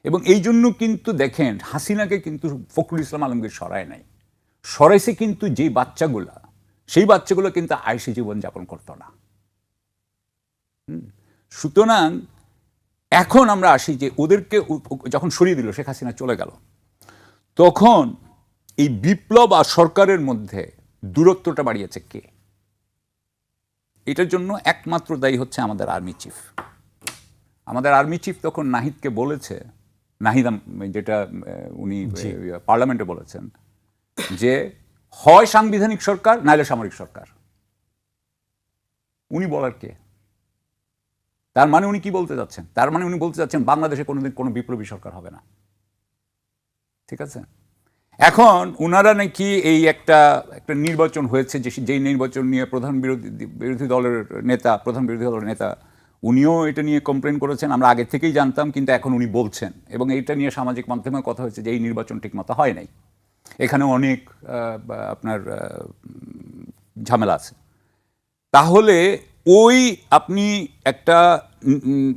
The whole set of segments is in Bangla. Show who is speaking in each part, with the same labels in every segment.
Speaker 1: এবং এই জন্য কিন্তু দেখেন হাসিনাকে কিন্তু ফখরুল ইসলাম আলমগীর সরায় নাই, সরাইছে কিন্তু যেই বাচ্চাগুলা, সেই বাচ্চাগুলো কিন্তু আয়সী জীবনযাপন করতো না। সুতরাং এখন আমরা আসি যে ওদেরকে যখন সরিয়ে দিল, শেখ হাসিনা চলে গেল, তখন এই বিপ্লব আর সরকারের মধ্যে দূরত্বটা বাড়িয়েছে কে? এটার জন্য একমাত্র দায়ী হচ্ছে আমাদের আর্মি চিফ। আমাদের আর্মি চিফ তখন নাহিদকে বলেছে, নাহিদ যেটা উনি পার্লামেন্টে বলেছেন যে হয় সাংবিধানিক সরকার নাহলে সামরিক সরকার। উনি বলার কে? তার মানে উনি কি বলতে যাচ্ছেন? তার মানে উনি বলতে যাচ্ছেন বাংলাদেশে কোনোদিন কোনো বিপ্লবী সরকার হবে না। ঠিক আছে, এখন উনারা নাকি এই একটা নির্বাচন হয়েছে, যেই নির্বাচন নিয়ে প্রধান বিরোধী দলের নেতা উনিও এটা নিয়ে কমপ্লেন করেছেন, আমরা আগে থেকেই জানতাম, কিন্তু এখন উনি বলছেন, এবং এইটা নিয়ে সামাজিক মাধ্যমে কথা হয়েছে যে এই নির্বাচন ঠিক মতো হয় নাই, এখানে অনেক আপনার ঝামেলা আছে। তাহলে ওই আপনি একটা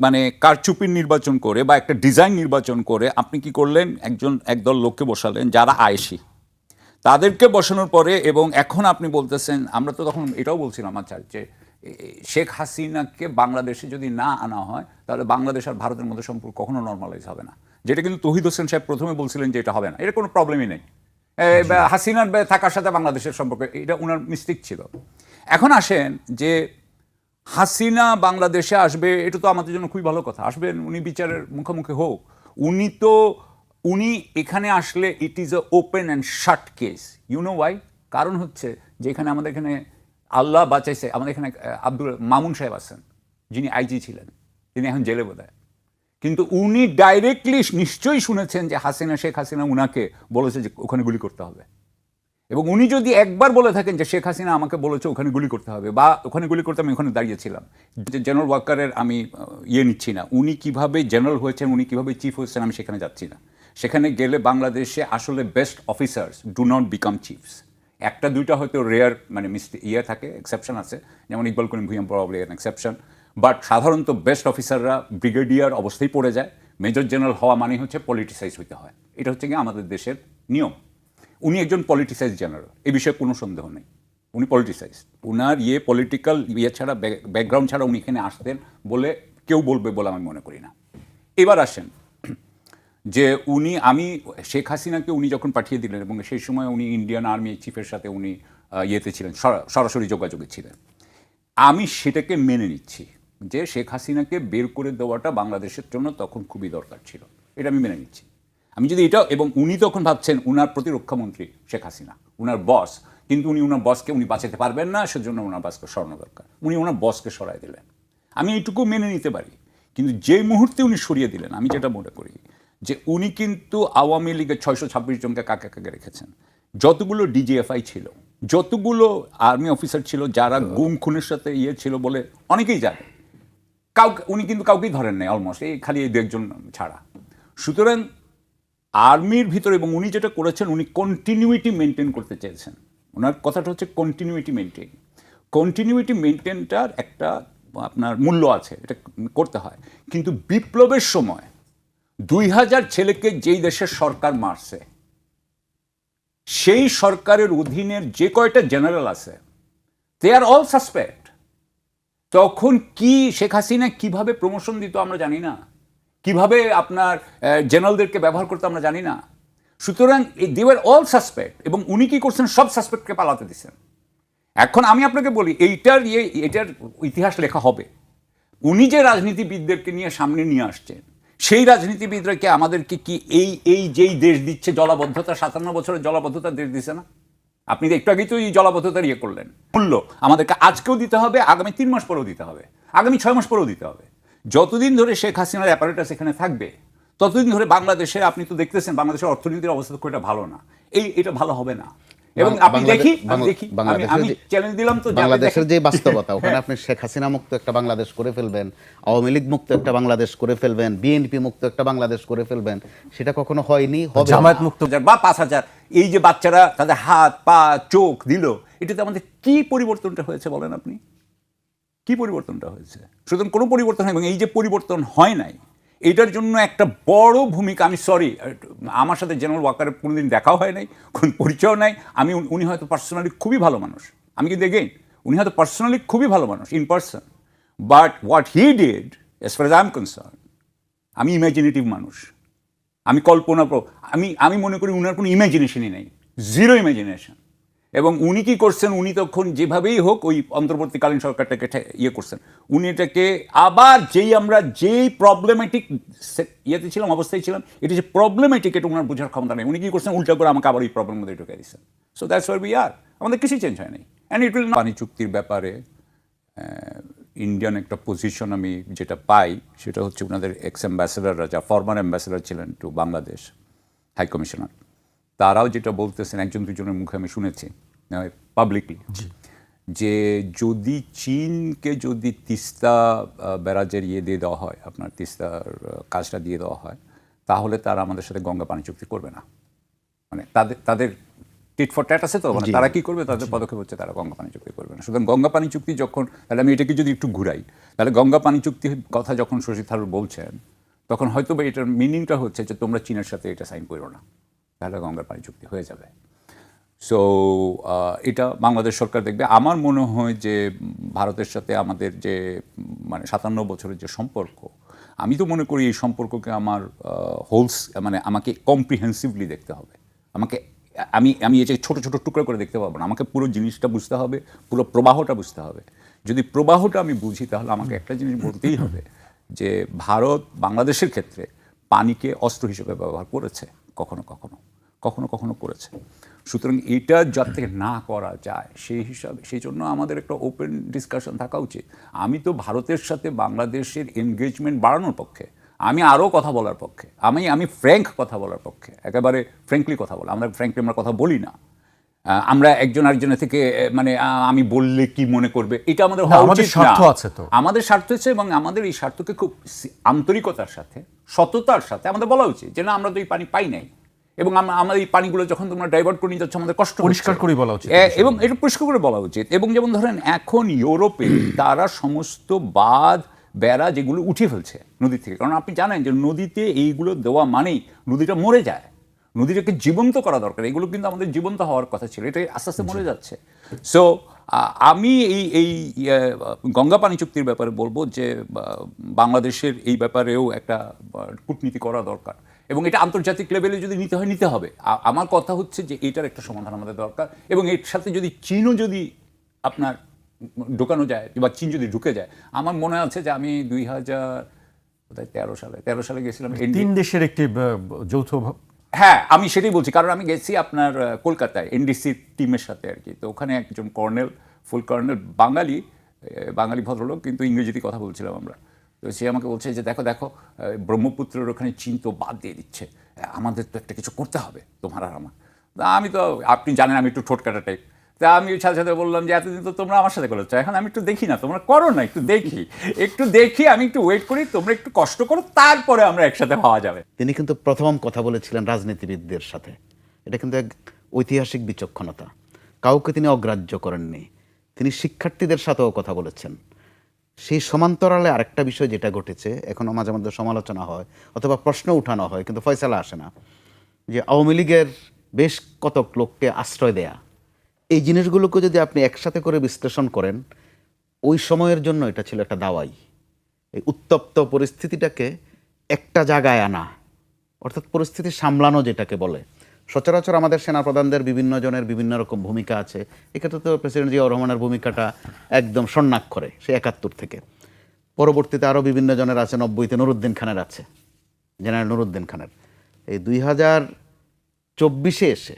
Speaker 1: মানে কারচুপির নির্বাচন করে বা একটা ডিজাইন নির্বাচন করে আপনি কি করলেন? একদল লোককে বসালেন যারা আয়েশি, তাদেরকে বসানোর পরে, এবং এখন আপনি বলতেছেন, আমরা তো তখন এটাও বলছিলাম আচ্ছা যে শেখ হাসিনাকে বাংলাদেশে যদি না আনা হয় তাহলে বাংলাদেশ আর ভারতের মধ্যে সম্পর্ক কখনো নর্মালাইজ হবে না, যেটা কিন্তু তৌহিদ হোসেন সাহেব প্রথমে বলছিলেন যে এটা হবে না, এটা কোনো প্রবলেমই নেই, হাসিনার থাকার সাথে বাংলাদেশের সম্পর্ক, এটা ওনার মিস্টেক ছিল। এখন আসেন যে হাসিনা বাংলাদেশে আসবে, এটা তো আমাদের জন্য খুবই ভালো কথা, আসবেন, উনি বিচারের মুখোমুখি হোক। উনি এখানে আসলে it is a open and shut case. You know why? কারণ হচ্ছে যে এখানে আমাদের এখানে আল্লাহ বাঁচাইছে, আমাদের এখানে আব্দুল মামুন সাহেব আছেন, যিনি আইজি ছিলেন, তিনি এখন জেলে বোধহয়, কিন্তু উনি ডাইরেক্টলি নিশ্চয়ই শুনেছেন যে শেখ হাসিনা উনাকে বলেছে যে ওখানে গুলি করতে হবে, এবং উনি যদি একবার বলে থাকেন যে শেখ হাসিনা আমাকে বলেছে ওখানে গুলি করতে হবে, বা ওখানে গুলি করতে আমি ওখানে দাঁড়িয়েছিলাম, জেনারেল ওয়াকারের আমি নিচ্ছি না, উনি কিভাবে জেনারেল হয়েছেন, উনি কিভাবে চিফ হয়েছেন, আমি সেখানে যাচ্ছি না। সেখানে গেলে বাংলাদেশে আসলে best officers do not become chiefs. একটা দুইটা হয়তো রেয়ার মানে থাকে, এক্সেপশন আছে, যেমন Iqbal Karim Bhuiyan probably an exception, but সাধারণত বেস্ট অফিসাররা ব্রিগেডিয়ার অবস্থায় পড়ে যায়। মেজর জেনারেল হওয়া মানে হচ্ছে পলিটিসাইজ হইতে হয়, এটা হচ্ছে কি আমাদের দেশের নিয়ম। উনি একজন পলিটিসাইজ জেনারেল, এই বিষয়ে কোনো সন্দেহ নেই, উনি পলিটিসাইজ। উনার পলিটিক্যাল ছাড়া, ব্যাকগ্রাউন্ড ছাড়া উনি এখানে আসতেন বলে কেউ বলবে বলে আমি মনে করি না। এবার আসেন যে শেখ হাসিনাকে উনি যখন পাঠিয়ে দিলেন, এবং সেই সময় উনি ইন্ডিয়ান আর্মি চিফের সাথে উনি ছিলেন, সরাসরি যোগাযোগে ছিলেন, আমি সেটাকে মেনে নিচ্ছি যে শেখ হাসিনাকে বের করে দেওয়াটা বাংলাদেশের জন্য তখন খুবই দরকার ছিল, এটা আমি মেনে নিচ্ছি। আমি যদি এটা, এবং উনি তখন ভাবছেন উনার প্রতিরক্ষামন্ত্রী শেখ হাসিনা, উনার বস, কিন্তু উনি ওনার বসকে উনি বাঁচাতে পারবেন না, সেজন্য ওনার বসকে সরানো দরকার, উনি ওনার বসকে সরাই দিলেন, আমি এইটুকু মেনে নিতে পারি। কিন্তু যে মুহূর্তে উনি সরিয়ে দিলেন, আমি যেটা মনে করি যে উনি কিন্তু আওয়ামী লীগের 626 জনকে কাকে কাকে রেখেছেন, যতগুলো ডিজিএফআই ছিল, যতগুলো আর্মি অফিসার ছিল যারা গুম খুনের সাথে ছিল বলে অনেকেই জানে, উনি কিন্তু কাউকেই ধরেন নাই অলমোস্ট, এই খালি এই 2 একজন ছাড়া। সুতরাং আর্মির ভিতরে, এবং উনি যেটা করেছেন, উনি কন্টিনিউইটি মেনটেন করতে চেয়েছেন। ওনার কথাটা হচ্ছে কন্টিনিউইটি মেনটেনটার একটা আপনার মূল্য আছে, এটা করতে হয়। কিন্তু বিপ্লবের সময় 2000 ছেলেকে যেই দেশের সরকার মারছে, সেই সরকারের অধীনের যে কয়টা জেনারেল আছে, দে আর অল সাসপেক্ট। তখন কি শেখ হাসিনা কিভাবে প্রমোশন দিত আমরা জানি না, কিভাবে আপনার জেনারেলদেরকে ব্যবহার করতে আমরা জানি না। সুতরাং দে ওয়ার অল সাসপেক্ট, এবং উনি কি করছেন, সব সাসপেক্টকে পালাতে দিচ্ছেন। এখন আমি আপনাকে বলি, এটার ইতিহাস লেখা হবে। উনি যে রাজনীতিবিদদেরকে নিয়ে সামনে নিয়ে আসছেন, সেই রাজনীতিবিদরাকে আমাদেরকে কি যেই দেশ দিচ্ছে জলাবদ্ধতা, 57 বছরের জলাবদ্ধতার দেশ দিচ্ছে না? আপনি একটু আগেই তো এই জলাবদ্ধতার করলেন, মূল্য আমাদেরকে আজকেও দিতে হবে, আগামী 3 মাস পরেও দিতে হবে, আগামী 6 মাস পরেও দিতে হবে। যতদিন ধরে শেখ হাসিনার অ্যাপারেটাস এখানে থাকবে, ততদিন ধরে বাংলাদেশে, আপনি তো দেখতেছেন বাংলাদেশের অর্থনীতির অবস্থা খুব একটা ভালো না, এটা ভালো হবে না। এবং আমি চ্যালেঞ্জ দিলাম তো,
Speaker 2: বাংলাদেশের যে বাস্তবতা, ওখানে আপনি শেখ হাসিনা মুক্ত একটা বাংলাদেশ করে ফেলবেন, আওয়ামী লীগ মুক্ত একটা বাংলাদেশ করে ফেলবেন, বিএনপি মুক্ত একটা বাংলাদেশ করে ফেলবেন, সেটা কখনো হয়নি, হবে
Speaker 1: জামায়াত মুক্ত বা 5000 এই যে বাচ্চারা তাদের হাত পা চোখ দিল, এটাতে আমাদের কি পরিবর্তনটা হয়েছে বলেন আপনি? কি পরিবর্তনটা হয়েছে? সুতরাং কোনো পরিবর্তন হয়, এবং এই যে পরিবর্তন হয় নাই, এটার জন্য একটা বড় ভূমিকা, আমি সরি, আমার সাথে জেনারেল ওয়াকারের কোনোদিন দেখাও হয় নাই, কোন পরিচয় নাই, উনি হয়তো পার্সোনালি খুবই ভালো মানুষ, আমি কিন্তু এগেইন উনি হয়তো পার্সোনালি খুবই ভালো মানুষ in person, but what he did as far age I am concern, আমি ইমাজিনেটিভ মানুষ, আমি আমি মনে করি উনার কোনো ইমাজিনেশনই নেই, জিরো ইমাজিনেশন। এবং উনি কি করছেন, উনি তখন যেভাবেই হোক ওই অন্তর্বর্তীকালীন সরকারটাকে ইয়ে করছেন, উনি এটাকে আবার আমরা যেই প্রবলেমেটিক ইয়েতে ছিলাম, অবস্থায় ছিলাম, এটা যে প্রবলেমেটিক এটা ওনার বোঝার ক্ষমতা নেই, উনি কি করছেন উল্টা করে আমাকে আবার এই প্রবলেমের মধ্যে ঢুকে দিচ্ছেন। So that's where we are, আমাদের কিছুই চেঞ্জ হয়নি। অ্যান্ড ইট উইল পানি চুক্তির ব্যাপারে ইন্ডিয়ান একটা পজিশন আমি যেটা পাই সেটা হচ্ছে ওনাদের এক্স অ্যাম্বাসেডাররা, যা ফরমার অ্যাম্বাসেডার ছিলেন টু বাংলাদেশ, হাই কমিশনার, তারাও যেটা বলতেছেন একজন দুজনের মুখে আমি শুনেছি পাবলিকলি, যে যদি চীনকে যদি তিস্তা ব্যারাজের ইয়ে দিয়ে দেওয়া হয়, আপনার তিস্তার কাজটা দিয়ে দেওয়া হয়, তাহলে তারা আমাদের সাথে গঙ্গা পানি চুক্তি করবে না। মানে তাদের টিট ফর ট্যাট আছে তো, মানে তারা কি করবে, তাদের পদক্ষেপ হচ্ছে তারা গঙ্গা পানি চুক্তি করবে না। সুতরাং গঙ্গা পানি চুক্তি যখন, তাহলে আমি এটাকে যদি একটু ঘুরাই, তাহলে গঙ্গা পানি চুক্তির কথা যখন শশী থারুর বলছেন, তখন হয়তো বা এটার মিনিংটা হচ্ছে যে তোমরা চীনের সাথে এটা সাইন করো না, তাহলে গঙ্গার পানি চুক্তি হয়ে যাবে। সো এটা বাংলাদেশ সরকার দেখবে। আমার মনে হয় যে ভারতের সাথে আমাদের যে মানে 57 বছরের যে সম্পর্ক, আমি তো মনে করি এই সম্পর্ককে আমার মানে আমাকে কম্প্রিহেন্সিভলি দেখতে হবে। আমি এই যে ছোটো ছোটো টুকরো করে দেখতে পারবো না, আমাকে পুরো জিনিসটা বুঝতে হবে, পুরো প্রবাহটা বুঝতে হবে। যদি প্রবাহটা আমি বুঝি, তাহলে আমাকে একটা জিনিস বলতেই হবে যে ভারত বাংলাদেশের ক্ষেত্রে পানিকে অস্ত্র হিসেবে ব্যবহার করেছে, কখনো কখনো কখনো কখনো করেছে। সুতরাং এটা যার থেকে না করা যায় সেই জন্য আমাদের একটা ওপেন ডিসকাশন থাকা উচিত। আমি তো ভারতের সাথে বাংলাদেশের এনগেজমেন্ট বাড়ানোর পক্ষে, আমি আরও কথা বলার পক্ষে, আমি ফ্র্যাঙ্ক কথা বলার পক্ষে, একেবারে ফ্র্যাঙ্কলি কথা বলা। আমরা কথা বলি না, আমরা একজন আরেকজনের থেকে মানে আমি বললে কি মনে করবে, এটা আমাদের হওয়া উচিত না। আমাদের স্বার্থ আছে, এবং আমাদের এই স্বার্থকে খুব আন্তরিকতার সাথে, সততার সাথে আমাদের বলা উচিত যে না, আমরা তো এই পানি পাই নাই, এবং আমাদের এই পানিগুলো যখন তোমরা ডাইভার্ট করে নিয়ে যাচ্ছ আমাদের কষ্ট,
Speaker 3: পরিষ্কার করে বলা উচিত,
Speaker 1: এবং এটা পরিষ্কার করে বলা উচিত। এবং যেমন ধরেন এখন ইউরোপে তারা সমস্ত বাঁধ বেড়া যেগুলো উঠিয়ে ফেলছে নদী থেকে, কারণ আপনি জানেন যে নদীতে এইগুলো দেওয়া মানেই নদীটা মরে যায়, নদীটাকে জীবন্ত করা দরকার। এগুলো কিন্তু আমাদের জীবন্ত হওয়ার কথা ছিল, এটা আস্তে আস্তে মরে যাচ্ছে। সো আমি এই গঙ্গা পানি চুক্তির ব্যাপারে বলবো যে বাংলাদেশের এই ব্যাপারেও একটা কূটনীতি করা দরকার, এবং এটা আন্তর্জাতিক লেভেলে যদি নিতে হয় নিতে হবে। আমার কথা হচ্ছে যে এটার একটা সমাধান আমাদের দরকার, এবং এর সাথে যদি চীনও যদি আপনার ঢোকানো যায়, বা চীন যদি ঢুকে যায়, আমার মনে আছে যে আমি 2013 সালে গেছিলাম
Speaker 3: 3 দেশের একটি যৌথ,
Speaker 1: হ্যাঁ আমি সেটাই বলছি, কারণ আমি গেছি আপনার কলকাতায় এনডিসি টিমের সাথে আর কি। তো ওখানে একজন ফুল কর্নেল বাঙালি ভদ্রলোক, কিন্তু ইংরেজিতে কথা বলছিলাম আমরা। তো সে আমাকে বলছে যে দেখো ব্রহ্মপুত্রের ওখানে চীন তো বাদ দিয়ে দিচ্ছে, আমাদের তো একটা কিছু করতে হবে তোমার আর আমার। আমি তো, আপনি জানেন আমি একটু ঠোঁটকাটা টাইপ, তা আমি সাথে সাথে বললাম যে এতদিন তো তোমরা আমার সাথে করেছো, এখন আমি একটু দেখি না, তোমরা করো না, একটু দেখি, আমি একটু ওয়েট করি, তোমরা একটু কষ্ট করো, তারপরে আমরা একসাথে হওয়া যাবে।
Speaker 2: তিনি কিন্তু প্রথম কথা বলেছিলেন রাজনীতিবিদদের সাথে, এটা কিন্তু এক ঐতিহাসিক বিচক্ষণতা। কাউকে তিনি অগ্রাহ্য করেননি, তিনি শিক্ষার্থীদের সাথেও কথা বলেছেন। সেই সমান্তরালে আরেকটা বিষয় যেটা ঘটেছে, এখনও মাঝে মধ্যে সমালোচনা হয় অথবা প্রশ্ন উঠানো হয়, কিন্তু ফয়সালা আসে না, যে আওয়ামী লীগের বেশ কতক লোককে আশ্রয় দেয়া, এই জিনিসগুলোকে যদি আপনি একসাথে করে বিশ্লেষণ করেন, ওই সময়ের জন্য এটা ছিল একটা দাওয়াই। এই উত্তপ্ত পরিস্থিতিটাকে একটা জায়গায় আনা, অর্থাৎ পরিস্থিতি সামলানো যেটাকে বলে। সচরাচর আমাদের সেনাপ্রধানদের বিভিন্ন জনের বিভিন্ন রকম ভূমিকা আছে, এক্ষেত্রে তো প্রেসিডেন্ট জিয়াউর রহমানের ভূমিকাটা একদম স্বর্ণাক্ষরে, সে 71 থেকে। পরবর্তীতে আরও বিভিন্ন জনের আছে, 90-তে নুরুদ্দিন খানের আছে, জেনারেল নুরুদ্দিন খানের। এই 2024-এ এসে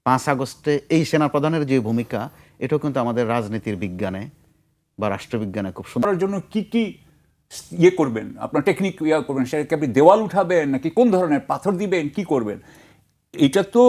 Speaker 2: 5 আগস্টে এই সেনাপ্রধানের যে ভূমিকা, এটাও কিন্তু আমাদের রাজনীতির বিজ্ঞানে বা রাষ্ট্রবিজ্ঞানে খুব সুন্দর।
Speaker 1: জন্য কি ইয়ে করবেন, আপনার টেকনিক করবেন, সেটাকে আপনি দেওয়াল উঠাবেন নাকি কোন ধরনের পাথর দিবেন, কি করবেন, এটা তো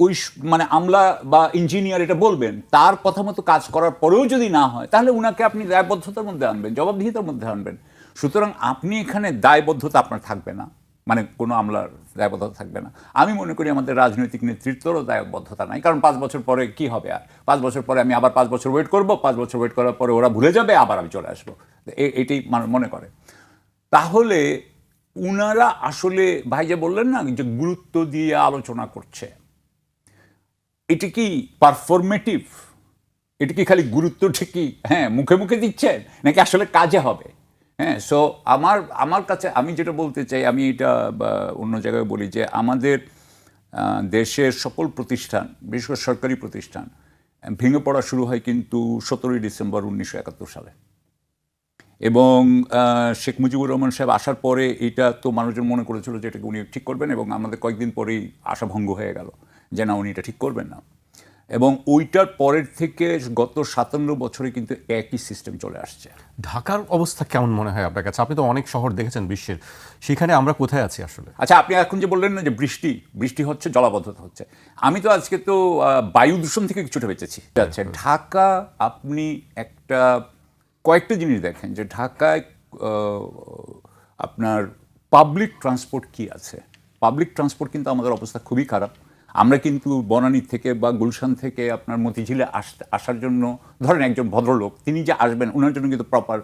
Speaker 1: ওই মানে আমলা বা ইঞ্জিনিয়ার এটা বলবেন। তার কথা মতো কাজ করার পরেও যদি না হয়, তাহলে উনাকে আপনি দায়বদ্ধতার মধ্যে আনবেন, জবাবদিহিতার মধ্যে আনবেন। সুতরাং আপনি এখানে দায়বদ্ধতা আপনার থাকবে না, মানে কোনো আমলার দায়বদ্ধতা থাকবে না। আমি মনে করি আমাদের রাজনৈতিক নেতৃত্বেরও দায়বদ্ধতা নাই, কারণ 5 বছর পরে কি হবে, আর 5 বছর পরে আমি আবার 5 বছর ওয়েট করব, 5 বছর ওয়েট করার পরে ওরা ভুলে যাবে, আবার আমি চলে আসবো, এটাই মনে করে। তাহলে উনারা আসলে ভাই যে বললেন না যে গুরুত্ব দিয়ে আলোচনা করছে, এটা কি পারফরমেটিভ? এটা কি খালি গুরুত্ব ঠিকই হ্যাঁ মুখে মুখে দিচ্ছেন নাকি আসলে কাজে হবে? হ্যাঁ, সো আমার কাছে আমি যেটা বলতে চাই, আমি এটা অন্য জায়গায় বলি যে আমাদের দেশের সকল প্রতিষ্ঠান, বিশেষ করে সরকারি প্রতিষ্ঠান ভেঙে পড়া শুরু হয় কিন্তু 17ই ডিসেম্বর 1971 সালে। এবং শেখ মুজিবুর রহমান সাহেব আসার পরে এটা তো মানুষজন মনে করেছিল যে এটাকে উনি ঠিক করবেন, এবং আমাদের কয়েকদিন পরেই আশা ভঙ্গ হয়ে গেল যে না, উনি এটা ঠিক করবেন না। এবং ওইটার পরের থেকে গত 57 বছরে কিন্তু একই সিস্টেম চলে আসছে।
Speaker 3: ঢাকার অবস্থা কেমন মনে হয় আপনার কাছে? আপনি তো অনেক শহর দেখেছেন বিশ্বের, সেখানে আমরা কোথায় আছি আসলে?
Speaker 1: আচ্ছা, আপনি এখন যে বললেন না যে বৃষ্টি হচ্ছে, জলাবদ্ধতা হচ্ছে, আমি তো আজকে তো বায়ু দূষণ থেকে কিছুটা বেঁচেছি। আচ্ছা, ঢাকা আপনি কয়েকটা জিনিস দেখেন যে ঢাকায় আপনার পাবলিক ট্রান্সপোর্ট কি আছে। পাবলিক ট্রান্সপোর্ট কিন্তু আমাদের অবস্থা খুবই খারাপ। আমরা কিন্তু বনানী থেকে বা গুলশান থেকে আপনার মতিঝিলে আসার জন্য ধরেন একজন ভদ্রলোক তিনি যে আসবেন ওনার জন্য কিন্তু প্রপার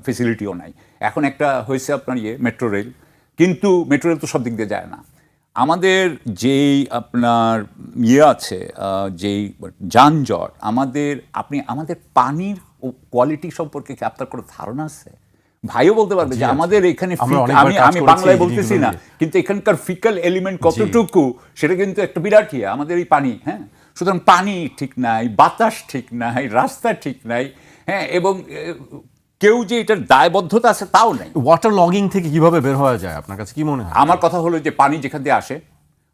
Speaker 1: ফেসিলিটিও নাই। এখন একটা হয়েছে আপনার মেট্রো রেল, কিন্তু মেট্রো রেল তো সব দিক দিয়ে যায় না। আমাদের যেই আপনার আছে যেই যানজট, আমাদের পানির কোয়ালিটি সম্পর্কে কি আপনার কোনো ধারণা আছে? ভাইও বলতে পারবে যে আমাদের এখানে আমি বাংলায় বলতেছি না, কিন্তু এখানকার ফিকাল এলিমেন্ট কতটুকু সেটা কিন্তু একটা বিরাট আমাদের এই পানি। হ্যাঁ, সুতরাং পানি ঠিক নাই, বাতাস ঠিক নাই, রাস্তা ঠিক নাই। হ্যাঁ, এবং কেউ যে এটার দায়বদ্ধতা আছে তাও নাই।
Speaker 3: ওয়াটার লগিং থেকে কিভাবে বের হওয়া যায় আপনার কাছে কি মনে হয়?
Speaker 1: আমার কথা হলো যে পানি যেখান দিয়ে আসে,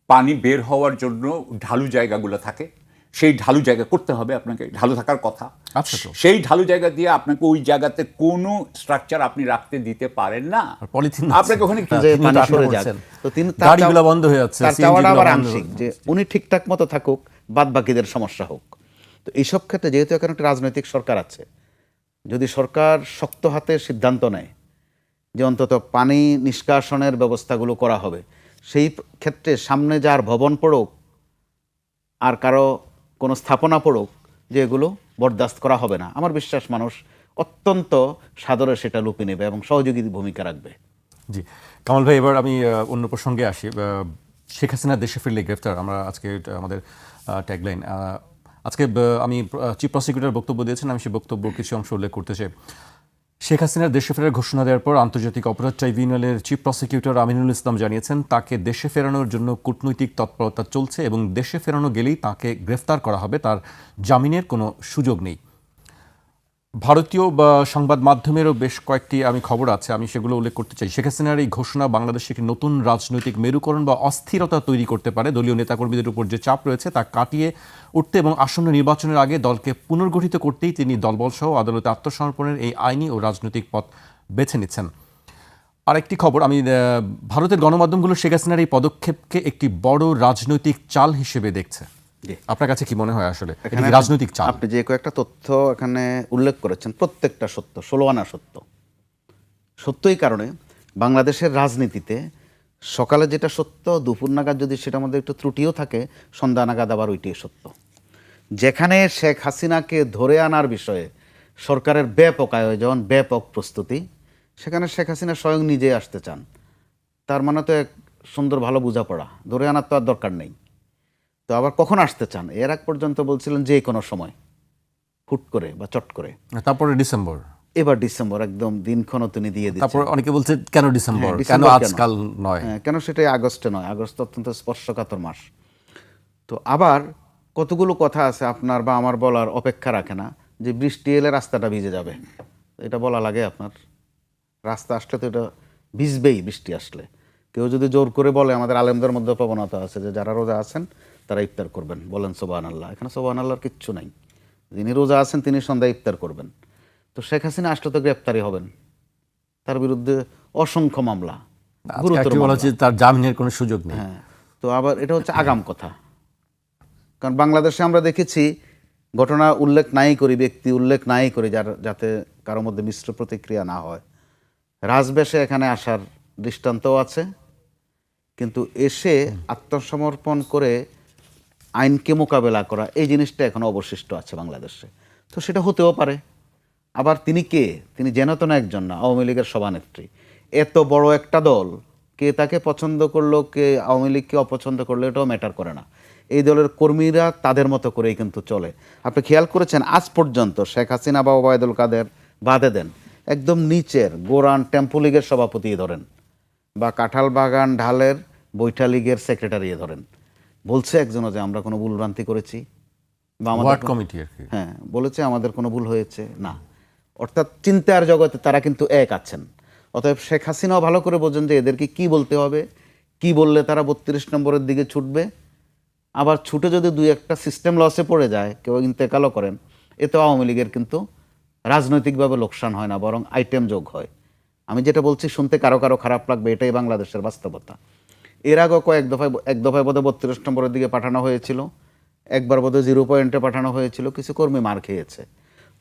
Speaker 1: পানি বের হওয়ার জন্য ঢালু জায়গাগুলো থাকে, সেই ঢালু জায়গা করতে হবে আপনাকে, ঢালু থাকার কথা।
Speaker 3: আচ্ছা, তো
Speaker 1: সেই ঢালু জায়গা দিয়ে আপনাকে ওই জায়গাতে কোনো স্ট্রাকচার আপনি রাখতে দিতে পারেন না।
Speaker 3: পলিথিন
Speaker 1: আপনাকে ওখানে
Speaker 2: যে পানি সরে যাক, তো তিনি
Speaker 3: গাড়িগুলো বন্ধ হয়ে যাচ্ছে,
Speaker 2: তার চাওয়াটা আবার আংশিক যে উনি ঠিকঠাক মতো থাকুক, বাদ বাকিদের সমস্যা হোক। তো এইসব ক্ষেত্রে যেহেতু এখন একটা রাজনৈতিক সরকার আছে, যদি সরকার শক্ত হাতে সিদ্ধান্ত নেয় যে অন্তত পানি নিষ্কাশনের ব্যবস্থাগুলো করা হবে, সেই ক্ষেত্রে সামনে যার ভবন পড়ুক আর কারো কোনো স্থাপনা পড়ুক, যে এগুলো বরদাস্ত করা হবে না, আমার বিশ্বাস মানুষ অত্যন্ত সাদরে সেটা লুপে নেবে এবং সহযোগী ভূমিকা রাখবে।
Speaker 3: জি কামাল ভাই, এবার আমি অন্য প্রসঙ্গে আসি। শেখ হাসিনা দেশে ফিরলে গ্রেফতার, আমরা আজকে আমাদের ট্যাগলাইন। আজকে আমি চিফ প্রসিকিউটর বক্তব্য দিয়েছেন, আমি সেই বক্তব্য কিছু অংশ উল্লেখ করতে চাই। শেখ হাসিনার দেশে ফেরার ঘোষণা দেওয়ার পর আন্তর্জাতিক অপরাধ ট্রাইব্যুনালের চিফ প্রসিকিউটর আমিনুল ইসলাম জানিয়েছেন তাকে দেশে ফেরানোর জন্য কূটনৈতিক তৎপরতা চলছে এবং দেশে ফেরানো গেলেই তাকে গ্রেফতার করা হবে, তার জামিনের কোনো সুযোগ নেই। ভারতীয় বা সংবাদ মাধ্যমেরও বেশ কয়েকটি খবর আছে, আমি সেগুলো উল্লেখ করতে চাই। শেখ হাসিনার এই ঘোষণা বাংলাদেশে একটি নতুন রাজনৈতিক মেরুকরণ বা অস্থিরতা তৈরি করতে পারে। দলীয় নেতাকর্মীদের উপর যে চাপ রয়েছে তা কাটিয়ে উঠতে এবং আসন্ন নির্বাচনের আগে দলকে পুনর্গঠিত করতেই তিনি দলবলসহ আদালতে আত্মসমর্পণের এই আইনি ও রাজনৈতিক পথ বেছে নিচ্ছেন। আরেকটি খবর, আমি ভারতের গণমাধ্যমগুলো শেখ হাসিনার এই পদক্ষেপকে একটি বড় রাজনৈতিক চাল হিসেবে দেখছে। আপনার কাছে কি মনে হয় আসলে রাজনৈতিক চাল?
Speaker 2: আপনি যে কয়েকটা তথ্য এখানে উল্লেখ করেছেন প্রত্যেকটা সত্য, 16 আনা সত্য। সত্যই কারণে বাংলাদেশের রাজনীতিতে সকালে যেটা সত্য, দুপুর নাগাদ যদি সেটার মধ্যে একটু ত্রুটিও থাকে, সন্ধ্যা নাগাদ আবার ওইটাই সত্য। যেখানে শেখ হাসিনাকে ধরে আনার বিষয়ে সরকারের ব্যাপক আয়োজন, ব্যাপক প্রস্তুতি, সেখানে শেখ হাসিনা স্বয়ং নিজে আসতে চান। তার মানে তো এক সুন্দর ভালো বোঝাপড়া, ধরে আনার তো আর দরকার নেই। তো আবার কখন আসতে চান, এর আগ পর্যন্ত বলছিলেন যে কোনো সময়, হুট করে বা চট করে।
Speaker 3: তারপরে ডিসেম্বর,
Speaker 2: এবার ডিসেম্বর একদম দিনক্ষণও তিনি দিয়ে দিচ্ছেন।
Speaker 3: তারপর অনেকে বলছে কেন ডিসেম্বর, কেন আজকাল নয়,
Speaker 2: কেন সেটাই আগস্টে নয়, আগস্ট অত্যন্ত স্পর্শকাতর মাস। তো আবার কতগুলো কথা আছে আপনার বা আমার বলার অপেক্ষা রাখে না, যে বৃষ্টি এলে রাস্তাটা ভিজে যাবে, এটা বলা লাগে আপনার? রাস্তা আসলে তো এটা ভিজবেই। বৃষ্টি আসলে কেউ যদি জোর করে বলে, আমাদের আলেমদের মধ্যে প্রবণতা আছে যে যারা রোজা আছেন তারা ইফতার করবেন, বলেন সুবহানাল্লাহ। এখানে সুবহানাল্লাহর কিচ্ছু নাই, যিনি রোজা আছেন তিনি সন্ধ্যায় ইফতার করবেন। তো শেখ হাসিনা আসলে তো গ্রেপ্তারি হবেন, তার বিরুদ্ধে অসংখ্য মামলা, গুরুতর মামলা।
Speaker 3: তার জামিনের কোনো সুযোগ নেই।
Speaker 2: হ্যাঁ, তো আবার এটা হচ্ছে আগাম কথা। কারণ বাংলাদেশে আমরা দেখেছি, ঘটনা উল্লেখ নাই করি, ব্যক্তি উল্লেখ নাই করি, যাতে কারোর মধ্যে মিশ্র প্রতিক্রিয়া না হয়, রাজবেশে এখানে আসার দৃষ্টান্তও আছে, কিন্তু এসে আত্মসমর্পণ করে আইনকে মোকাবেলা করা, এই জিনিসটা এখন অবশিষ্ট আছে বাংলাদেশে। তো সেটা হতেও পারে। আবার তিনি কে? তিনি যেন তেন একজন না, আওয়ামী লীগের সভানেত্রী। এত বড় একটা দল, কে তাকে পছন্দ করলো, কে আওয়ামী লীগকে অপছন্দ করলো, এটাও ম্যাটার করে না। এই দলের কর্মীরা তাদের মতো করেই কিন্তু চলে। আপনি খেয়াল করেছেন আজ পর্যন্ত শেখ হাসিনা বা ওবায়দুল কাদের বাদে দেন, একদম নিচের গোরান টেম্পো লীগের সভাপতি ধরেন বা কাঁঠাল বাগান ঢালের বৈঠা লীগের সেক্রেটারি ধরেন, বলছে একজনও যে আমরা কোনো ভুলভ্রান্তি করেছি বা আমাদের
Speaker 3: ওয়ার্ড কমিটি আর কি।
Speaker 2: হ্যাঁ বলেছে আমাদের কোনো ভুল হয়েছে না। অর্থাৎ চিন্তার জগতে তারা কিন্তু এক আছেন। অতএব শেখ হাসিনাও ভালো করে বোঝেন যে এদেরকে কি বলতে হবে, কি বললে তারা 32 নম্বরের দিকে ছুটবে। আবার ছুটে যদি দুই একটা সিস্টেম লসে পড়ে যায়, কেউ ইন্তেকালও করেন, এতে আওয়ামী লীগের কিন্তু রাজনৈতিকভাবে লোকসান হয় না, বরং আইটেম যোগ হয়। আমি যেটা বলছি শুনতে কারো কারো খারাপ লাগবে, এটাই বাংলাদেশের বাস্তবতা। এর আগেও এক দফায় বোধহয় 32 নম্বরের দিকে পাঠানো হয়েছিল, একবার বোধহয় 0 পয়েন্টে পাঠানো হয়েছিল, কিছু কর্মী মার খেয়েছে।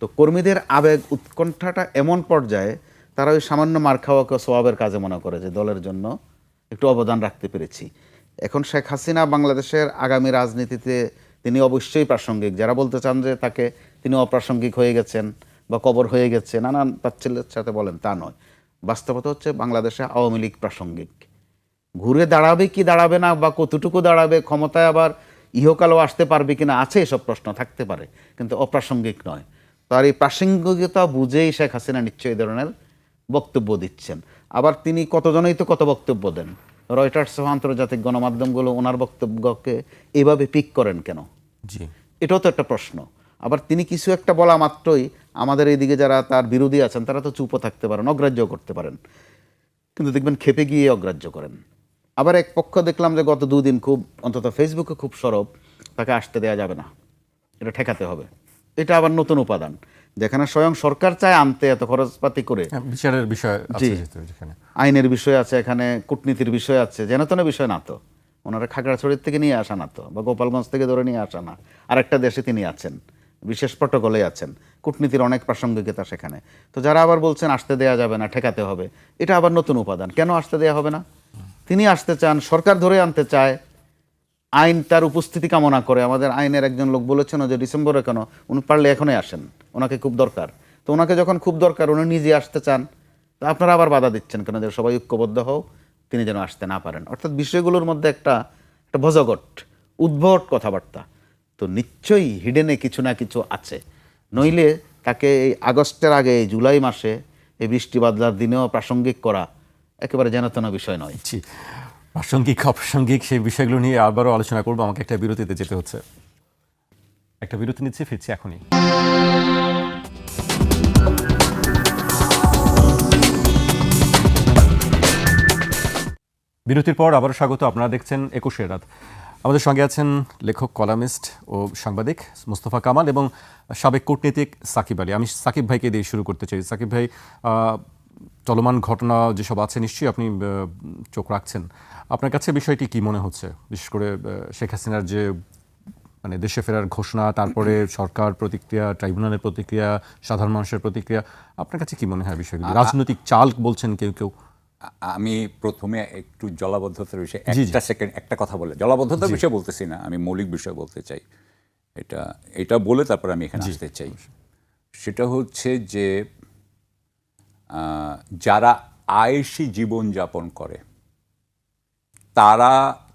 Speaker 2: তো কর্মীদের আবেগ উৎকণ্ঠাটা এমন পর্যায়ে তারা ওই সামান্য মার খাওয়াকে সোয়াবের কাজে মনে করে যে দলের জন্য একটু অবদান রাখতে পেরেছি। এখন শেখ হাসিনা বাংলাদেশের আগামী রাজনীতিতে তিনি অবশ্যই প্রাসঙ্গিক। যারা বলতে চান যে তাকে তিনি অপ্রাসঙ্গিক হয়ে গেছেন বা কবর হয়ে গেছে, নানান তাচ্ছিল্যের সাথে বলেন, তা নয়। বাস্তবতা হচ্ছে বাংলাদেশে আওয়ামী লীগ প্রাসঙ্গিক। ঘুরে দাঁড়াবে কি দাঁড়াবে না বা কতটুকু দাঁড়াবে, ক্ষমতায় আবার ইহকালও আসতে পারবে কিনা, আছে এসব প্রশ্ন থাকতে পারে, কিন্তু অপ্রাসঙ্গিক নয়। তার এই প্রাসঙ্গিকতা বুঝেই শেখ হাসিনা নিশ্চয়ই এই ধরনের বক্তব্য দিচ্ছেন। আবার তিনি কতজনেই তো কত বক্তব্য দেন, রয়টার্স সহ আন্তর্জাতিক গণমাধ্যমগুলো ওনার বক্তব্যকে এভাবে পিক করেন কেন,
Speaker 3: জি,
Speaker 2: এটাও তো একটা প্রশ্ন। আবার তিনি কিছু একটা বলা মাত্রই আমাদের এইদিকে যারা তার বিরোধী আছেন তারা তো চুপও থাকতে পারেন, অগ্রাহ্য করতে পারেন, কিন্তু দেখবেন খেপে গিয়ে অগ্রাহ্য করেন। আবার এক পক্ষ দেখলাম যে গত 2 দিন খুব, অন্তত ফেসবুকে খুব সরব, তাকে আসতে দেওয়া যাবে না, এটা ঠেকাতে হবে। এটা আবার নতুন উপাদান, যেখানে স্বয়ং সরকার চায় আনতে, এত খরচপাতি করে,
Speaker 3: বিচারের বিষয় আছে যেখানে
Speaker 2: আইনের বিষয় আছে, এখানে কূটনীতির বিষয় আছে, যেন তেন বিষয় না তো। ওনারা খাগড়াছড়ির থেকে নিয়ে আসা না তো, বা গোপালগঞ্জ থেকে ধরে নিয়ে আসা না, আরেকটা দেশে তিনি আছেন, বিশেষ প্রটোকলে আছেন, কূটনীতির অনেক প্রাসঙ্গিকতা সেখানে। তো যারা আবার বলছেন আসতে দেওয়া যাবে না, ঠেকাতে হবে, এটা আবার নতুন উপাদান। কেন আসতে দেওয়া হবে না? তিনি আসতে চান, সরকার ধরে আনতে চায়, আইন তার উপস্থিতি কামনা করে। আমাদের আইনের একজন লোক বলেছেন যে ডিসেম্বরে কেন, উনি পারলে এখনই আসেন, ওনাকে খুব দরকার। তো ওনাকে যখন খুব দরকার, উনি নিজে আসতে চান, তো আপনারা আবার বাধা দিচ্ছেন কেন যে সবাই ঐক্যবদ্ধ হও, তিনি যেন আসতে না পারেন। অর্থাৎ বিষয়গুলোর মধ্যে একটা ভজগট, উদ্ভট কথাবার্তা। তো নিশ্চয়ই হিডেনে কিছু না কিছু আছে, নইলে তাকে এই আগস্টের আগে, এই জুলাই মাসে, এই বৃষ্টি বাদলার দিনেও প্রাসঙ্গিক করা একেবারে যেন বিষয় নয়।
Speaker 3: জি, প্রাসঙ্গিক অপ্রাসঙ্গিক সেই বিষয়গুলো নিয়ে আবারও আলোচনা করবো। আমাকে একটা বিরতিতে যেতে হচ্ছে, একটা বিরতি নিচ্ছে, ফিরছি এখনই। বিরতির পর আবারও স্বাগত। আপনারা দেখছেন 21 রাত। আমাদের সঙ্গে আছেন লেখক, কলামিস্ট ও সাংবাদিক মোস্তফা কামাল এবং সাবেক কূটনীতিক সাকিব আলী। আমি সাকিব ভাইকে দিয়ে শুরু করতে চাই। সাকিব ভাই, চলমান ঘটনা যেসব আছে নিশ্চয়ই আপনি চোখ রাখছেন। আপনার কাছে বিষয়টি কি মনে হচ্ছে, বিশেষ করে শেখ হাসিনার যে মানে দেশে ফেরার ঘোষণা, তারপরে সরকার প্রতিক্রিয়া, ট্রাইব্যুনালের প্রতিক্রিয়া, সাধারণ মানুষের প্রতিক্রিয়া, আপনার কাছে কি মনে হয় বিষয়গুলো? রাজনৈতিক চাল বলছেন কেউ কেউ।
Speaker 1: আমি প্রথমে একটু জলাবদ্ধতার বিষয়ে একটা কথা বলে, জলাবদ্ধতার বিষয়ে বলতেছি না, আমি মৌলিক বিষয় বলতে চাই। এটা বলে তারপর আমি এখানে আসতে চাই। সেটা হচ্ছে যে যারা আয়েশি জীবন যাপন করে,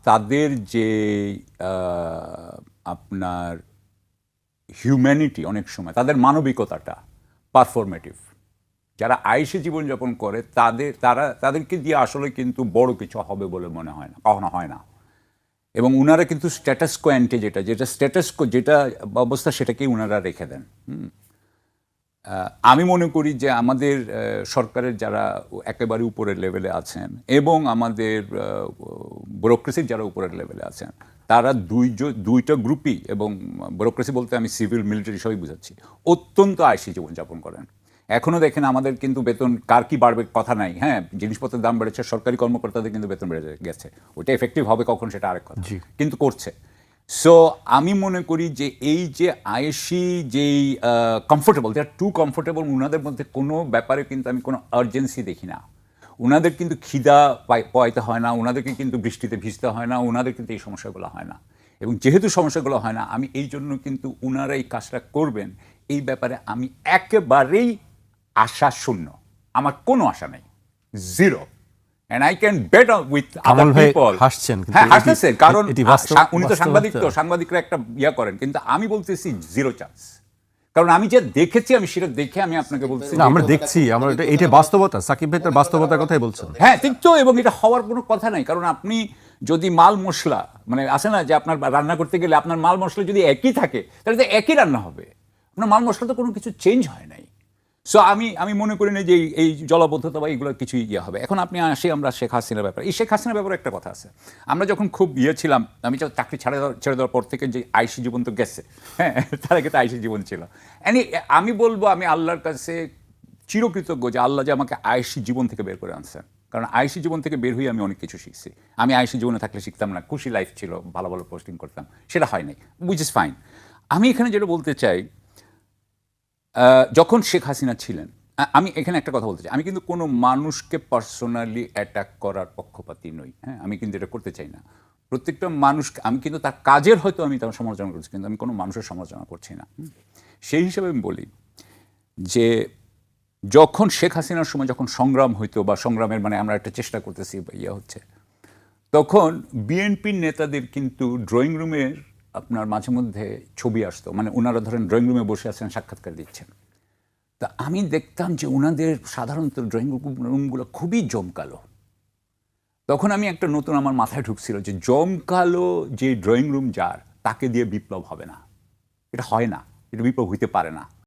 Speaker 1: তাদের যে আপনার হিউম্যানিটি, অনেক সময় তাদের মানবিকতাটা পারফরমেটিভ। যারা আয়েশি জীবনযাপন করে তাদেরকে দিয়ে আসলে কিন্তু বড় কিছু হবে বলে মনে হয় না, কখনো হয় না। এবং উনারা কিন্তু স্ট্যাটাস কো অ্যান্টে, যেটা অবস্থা সেটাকেই উনারা রেখে দেন। আমি মনে করি যে আমাদের সরকারের যারা একেবারে উপরের লেভেলে আছেন এবং আমাদের ব্যুরোক্রেসির যারা উপরের লেভেলে আছেন, তারা দুইটা গ্রুপই, এবং ব্যুরোক্রেসি বলতে আমি সিভিল মিলিটারি সবই বুঝাচ্ছি, অত্যন্ত আয়েশি জীবনযাপন করেন। এখনও দেখেন আমাদের কিন্তু বেতন কার কি বাড়বে কথা নাই। হ্যাঁ, জিনিসপত্রের দাম বেড়েছে, সরকারি কর্মকর্তাদের কিন্তু বেতন বেড়ে গেছে। ওইটা এফেক্টিভ হবে কখন সেটা আরেক কথা, কিন্তু করছে। সো আমি মনে করি যে এই যে আয়েশি যেই কমফোর্টেবল, দে আর টু কমফোর্টেবল, উনাদের মধ্যে কোনো ব্যাপারে কিন্তু আমি কোনো আর্জেন্সি দেখি না। উনাদের কিন্তু খিদা পাইতে হয় না, উনাদেরকে কিন্তু বৃষ্টিতে ভিজতে হয় না, উনাদের কিন্তু এই সমস্যাগুলো হয় না। এবং যেহেতু সমস্যাগুলো হয় না, আমি এই জন্য কিন্তু উনারা এই কাজটা করবেন এই ব্যাপারে আমি একেবারেই আশা শূন্য, আমার কোনো আশা নেই। Zero. And I can bet with
Speaker 3: Kamal
Speaker 1: other
Speaker 3: ভাই
Speaker 1: people.
Speaker 3: হাসছেন, কিন্তু
Speaker 1: হ্যাঁ,
Speaker 3: এটি-
Speaker 1: হাসতেছেন, কারণ
Speaker 3: এটি বাস্তব-
Speaker 1: উনি তো
Speaker 3: বাস্তবতা।
Speaker 1: সাংবাদিক, তো সাংবাদিকরা একটা ইয়া করেন, কিন্তু আমি বলতেছি জিরো চান্স। কারণ আমি যে দেখেছি, আমি সেটা দেখে আমি আপনাকে বলছি
Speaker 3: না, আমরা দেখছি, আমরা এটা বাস্তবতা, সাকিব ভাই তার বাস্তবতার কথাই বলছেন।
Speaker 1: হ্যাঁ ঠিক তো, এবং এটা হওয়ার কোনো কথা নাই। কারণ আপনি যদি মাল মশলা মানে আসে না যে আপনার রান্না করতে গেলে আপনার মাল মশলা যদি একই থাকে তাহলে তো একই রান্না হবে, আপনার মাল মশলা তো কোনো কিছু চেঞ্জ হয় নাই। সো আমি মনে করি না যে এই জলাবদ্ধতা বা এইগুলো কিছুই ইয়ে হবে। এখন আপনি আসি আমরা শেখ হাসিনার ব্যাপারে। এই শেখ হাসিনার ব্যাপারে একটা কথা আছে, আমরা যখন খুব ইয়ে ছিলাম, আমি চাকরি ছেড়ে দেওয়ার পর থেকে যে আইসি জীবন তো গেছে, হ্যাঁ তার আগে তো আইসি জীবন ছিল। আমি বলবো আমি আল্লাহর কাছে চিরকৃতজ্ঞ যে আল্লাহ যে আমাকে আইসি জীবন থেকে বের করে আনছেন। কারণ আইসি জীবন থেকে বের হয়ে আমি অনেক কিছু শিখছি। আমি আইসি জীবনে থাকলে শিখতাম না, খুশি লাইফ ছিল, ভালো ভালো পোস্টিং করতাম, সেটা হয় নাই, উইচ ইজ ফাইন। আমি এখানে যেটা বলতে চাই, যখন শেখ হাসিনা ছিলেন, আমি এখানে একটা কথা বলতে চাই, আমি কিন্তু কোনো মানুষকে পার্সোনালি অ্যাটাক করার পক্ষপাতী নই, হ্যাঁ, আমি কিন্তু এটা করতে চাই না। প্রত্যেকটা মানুষকে আমি কিন্তু তার কাজের হয়তো আমি তার সমালোচনা করছি, কিন্তু আমি কোনো মানুষের সমালোচনা করছি না। সেই হিসাবে আমি বলি যে যখন শেখ হাসিনার সময় যখন সংগ্রাম হইতো বা সংগ্রামের মানে আমরা একটা চেষ্টা করতেছি বা ইয়ে হচ্ছে, তখন বিএনপির নেতাদের কিন্তু ড্রয়িং রুমের আপনার মাঝে মধ্যে ছবি আসতো, মানে ওনারা ধরেন ড্রয়িং রুমে বসে আছেন, সাক্ষাৎকার দিচ্ছেন, তা আমি দেখতাম যে ওনাদের সাধারণত ড্রয়িং রুমগুলো খুবই জমকালো। তখন আমি একটা নতুন আমার মাথায় ঢুকছিল যে জমকালো যে ড্রয়িং রুম যার, তাকে দিয়ে বিপ্লব হবে না, এটা হয় না, এটা বিপ্লব হইতে পারে না।